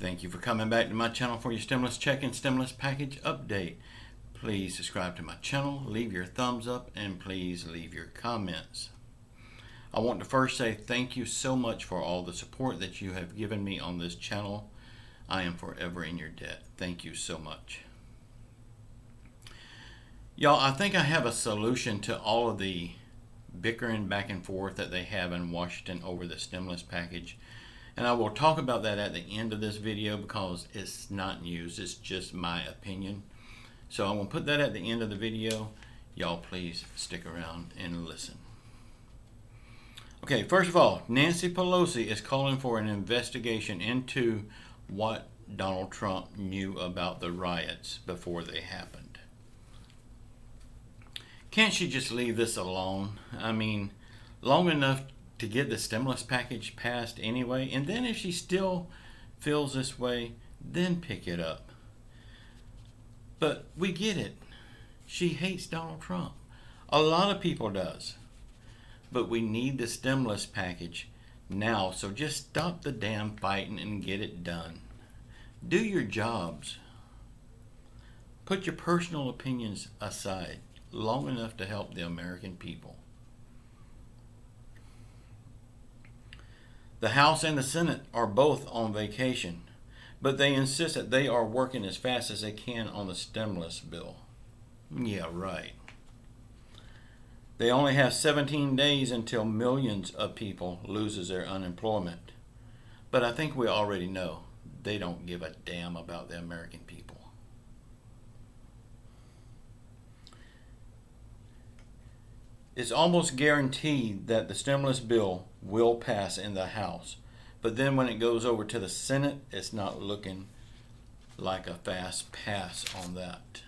Thank you for coming back to my channel for your stimulus check and stimulus package update. Please subscribe to my channel, leave your thumbs up, and please leave your comments. I want to first say thank you so much for all the support that you have given me on this channel. I am forever in your debt. Thank you so much. Y'all, I think I have a solution to all of the bickering back and forth that they have in Washington over the stimulus package. And I will talk about that at the end of this video because it's not news, it's just my opinion. So I'm going to put that at the end of the video. Y'all please stick around and listen. Okay, first of all, Nancy Pelosi is calling for an investigation into what Donald Trump knew about the riots before they happened. Can't she just leave this alone? I mean, long enough to get the stimulus package passed anyway, and then if she still feels this way, then pick it up. But we get it. She hates Donald Trump. A lot of people does. But we need the stimulus package now, so just stop the damn fighting and get it done. Do your jobs. Put your personal opinions aside long enough to help the American people. The House and the Senate are both on vacation, but they insist that they are working as fast as they can on the stimulus bill. Yeah, right. They only have 17 days until millions of people loses their unemployment. But I think we already know they don't give a damn about the American people. It's almost guaranteed that the stimulus bill will pass in the House. But then when it goes over to the Senate, it's not looking like a fast pass on that.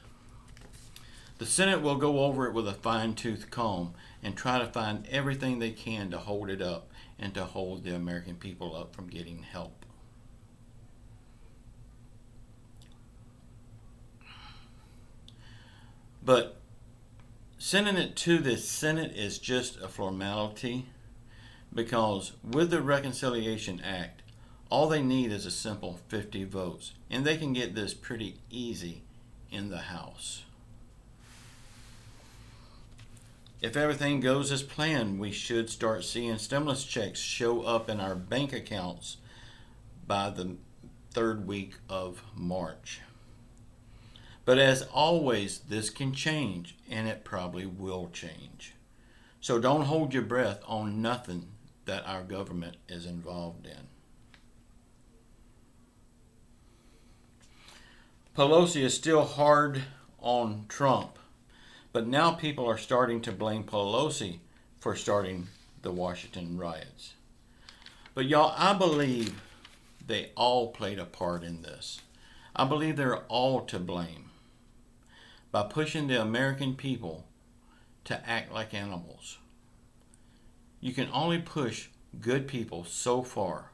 The Senate will go over it with a fine-tooth comb and try to find everything they can to hold it up and to hold the American people up from getting help. But sending it to the Senate is just a formality because with the Reconciliation Act, all they need is a simple 50 votes, and they can get this pretty easy in the House. If everything goes as planned, we should start seeing stimulus checks show up in our bank accounts by the third week of March. But as always, this can change, and it probably will change. So don't hold your breath on nothing that our government is involved in. Pelosi is still hard on Trump, but now people are starting to blame Pelosi for starting the Washington riots. But y'all, I believe they all played a part in this. I believe they're all to blame by pushing the American people to act like animals. You can only push good people so far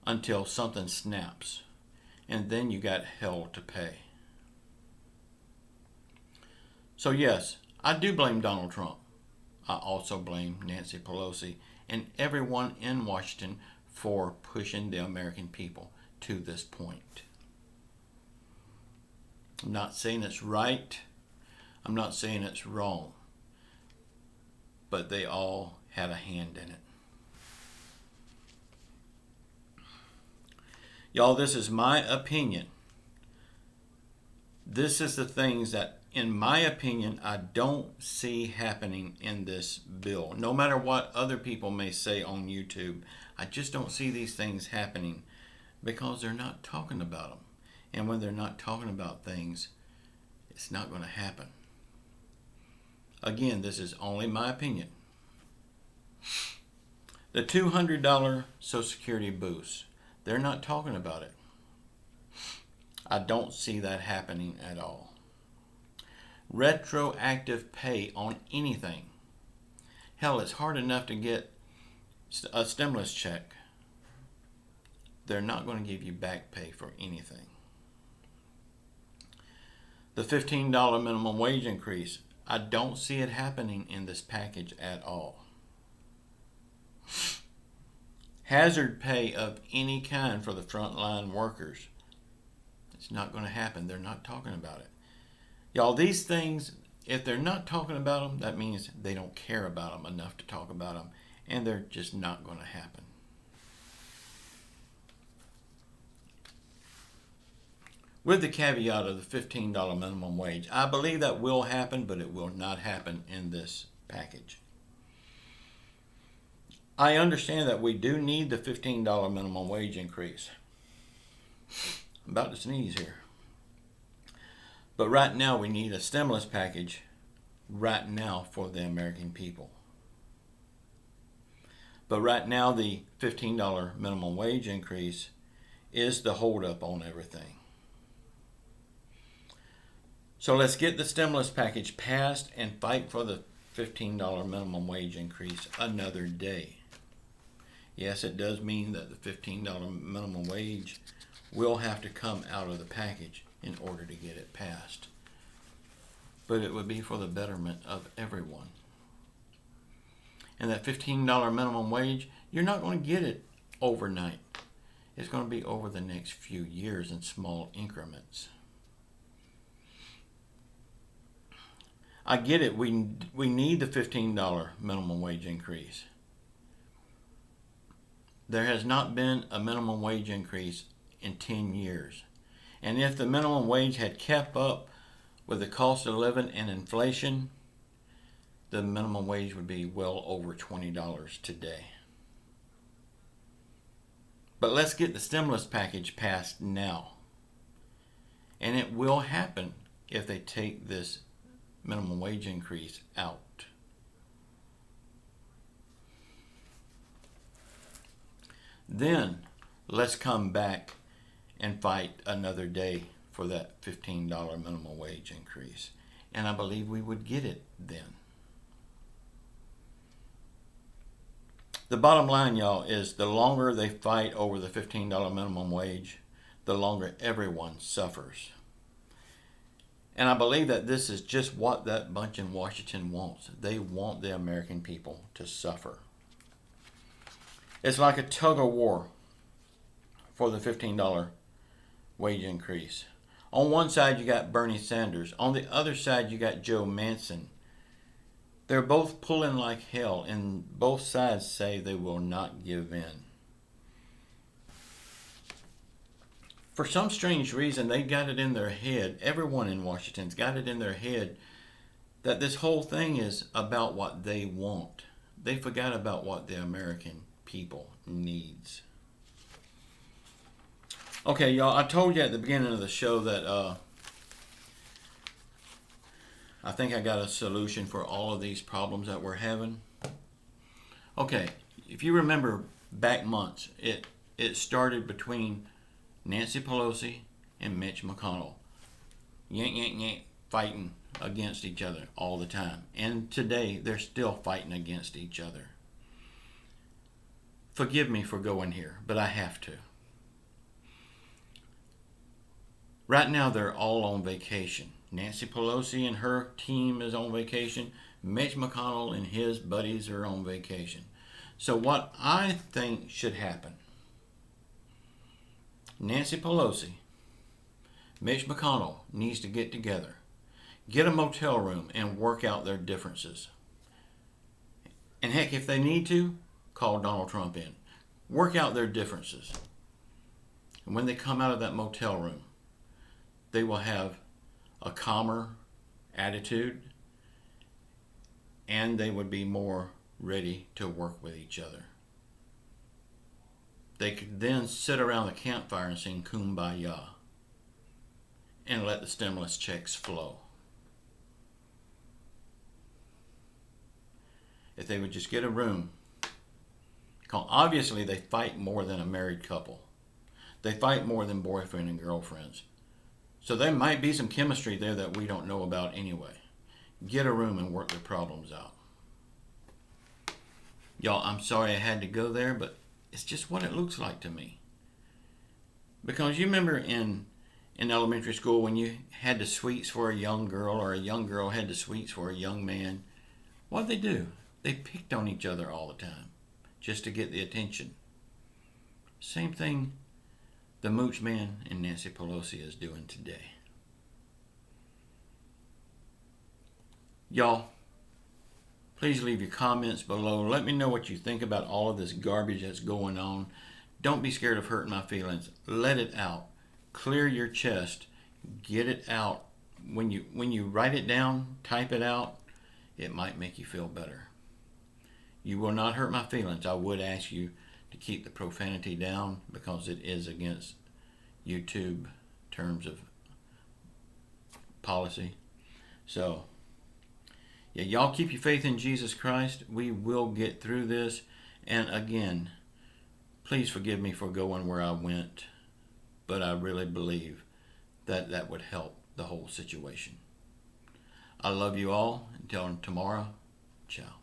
until something snaps, and then you got hell to pay. So yes, I do blame Donald Trump. I also blame Nancy Pelosi and everyone in Washington for pushing the American people to this point. I'm not saying it's right. I'm not saying it's wrong. But they all had a hand in it. Y'all, this is my opinion. This is the things that, in my opinion, I don't see happening in this bill. No matter what other people may say on YouTube, I just don't see these things happening because they're not talking about them. And when they're not talking about things, it's not going to happen. Again, this is only my opinion. The $200 Social Security boost, they're not talking about it. I don't see that happening at all. Retroactive pay on anything. Hell, it's hard enough to get a stimulus check. They're not going to give you back pay for anything. The $15 minimum wage increase, I don't see it happening in this package at all. hazard pay of any kind for the frontline workers. It's not going to happen. They're not talking about it. Y'all, these things, if they're not talking about them, that means they don't care about them enough to talk about them, and they're just not going to happen. With the caveat of the $15 minimum wage, I believe that will happen, but it will not happen in this package. I understand that we do need the $15 minimum wage increase. I'm about to sneeze here. But right now we need a stimulus package right now for the American people. But right now the $15 minimum wage increase is the holdup on everything. So let's get the stimulus package passed and fight for the $15 minimum wage increase another day. Yes, it does mean that the $15 minimum wage will have to come out of the package in order to get it passed. But it would be for the betterment of everyone. And that $15 minimum wage, you're not going to get it overnight. It's going to be over the next few years in small increments. I get it. We need the $15 minimum wage increase. There has not been a minimum wage increase in 10 years. And if the minimum wage had kept up with the cost of living and inflation, the minimum wage would be well over $20 today. But let's get the stimulus package passed now. And it will happen if they take this minimum wage increase out. Then let's come back and fight another day for that $15 minimum wage increase. And I believe we would get it then. The bottom line, y'all, is the longer they fight over the $15 minimum wage, the longer everyone suffers. And I believe that this is just what that bunch in Washington wants. They want the American people to suffer. It's like a tug of war for the $15 wage increase. On one side you got Bernie Sanders. On the other side you got Joe Manchin. They're both pulling like hell, and both sides say they will not give in. For some strange reason, they got it in their head, everyone in Washington's got it in their head, that this whole thing is about what they want. They forgot about what the American people needs. Okay, y'all, I told you at the beginning of the show that I think I got a solution for all of these problems that we're having. Okay, if you remember back months, it started between Nancy Pelosi and Mitch McConnell. Yank, yank, yank, fighting against each other all the time. And today, they're still fighting against each other. Forgive me for going here, but I have to. Right now, they're all on vacation. Nancy Pelosi and her team is on vacation. Mitch McConnell and his buddies are on vacation. So what I think should happen, Nancy Pelosi, Mitch McConnell needs to get together, get a motel room, and work out their differences. And heck, if they need to, call Donald Trump in. Work out their differences. And when they come out of that motel room, they will have a calmer attitude, and they would be more ready to work with each other. They could then sit around the campfire and sing Kumbaya and let the stimulus checks flow. If they would just get a room. Obviously, they fight more than a married couple. They fight more than boyfriend and girlfriends. So there might be some chemistry there that we don't know about anyway. Get a room and work their problems out. Y'all, I'm sorry I had to go there, but it's just what it looks like to me. Because you remember in elementary school when you had the sweets for a young girl, or a young girl had the sweets for a young man, what did they do? They picked on each other all the time just to get the attention. Same thing the Mooch Man and Nancy Pelosi is doing today. Y'all, please leave your comments below. Let me know what you think about all of this garbage that's going on. Don't be scared of hurting my feelings. Let it out. Clear your chest. Get it out. When you write it down, type it out, it might make you feel better. You will not hurt my feelings. I would ask you to keep the profanity down because it is against YouTube terms of policy. So, yeah, y'all keep your faith in Jesus Christ. We will get through this. And again, please forgive me for going where I went, but I really believe that that would help the whole situation. I love you all. Until tomorrow, ciao.